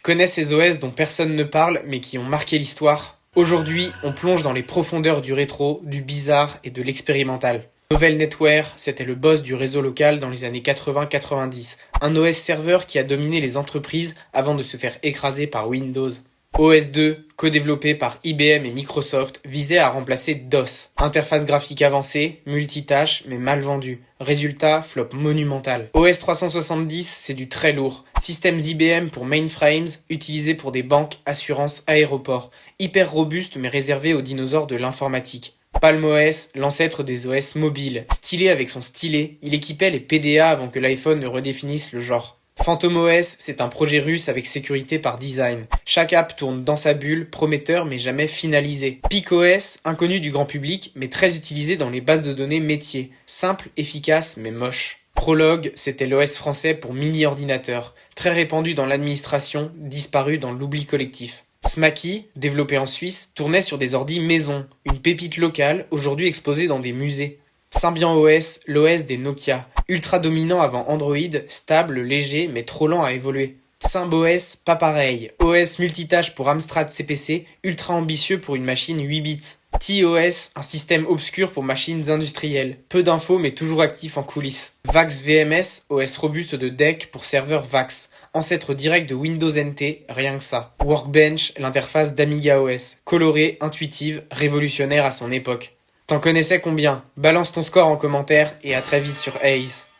connais ces OS dont personne ne parle mais qui ont marqué l'histoire? Aujourd'hui, on plonge dans les profondeurs du rétro, du bizarre et de l'expérimental. Novell NetWare, c'était le boss du réseau local dans les années 80-90. Un OS serveur qui a dominé les entreprises avant de se faire écraser par Windows. OS2, co-développé par IBM et Microsoft, visait à remplacer DOS. Interface graphique avancée, multitâche, mais mal vendue. Résultat, flop monumental. OS 370, c'est du très lourd. Systèmes IBM pour mainframes, utilisés pour des banques, assurances, aéroports. Hyper robuste mais réservé aux dinosaures de l'informatique. PalmOS, l'ancêtre des OS mobiles. Stylé avec son stylet, il équipait les PDA avant que l'iPhone ne redéfinisse le genre. PhantomOS, c'est un projet russe avec sécurité par design. Chaque app tourne dans sa bulle, prometteur mais jamais finalisé. PicOS, inconnu du grand public, mais très utilisé dans les bases de données métiers. Simple, efficace, mais moche. Prolog, c'était l'OS français pour mini-ordinateurs. Très répandu dans l'administration, disparu dans l'oubli collectif. Smaky, développé en Suisse, tournait sur des ordis maison. Une pépite locale, aujourd'hui exposée dans des musées. Symbian OS, l'OS des Nokia. Ultra dominant avant Android, stable, léger, mais trop lent à évoluer. SymBOS, pas pareil. OS multitâche pour Amstrad CPC, ultra ambitieux pour une machine 8 bits. TOS, un système obscur pour machines industrielles. Peu d'infos mais toujours actif en coulisses. VAX VMS, OS robuste de DEC pour serveur VAX. Ancêtre direct de Windows NT, rien que ça. Workbench, l'interface d'Amiga OS. Colorée, intuitive, révolutionnaire à son époque. T'en connaissais combien? Balance ton score en commentaire et à très vite sur Ace.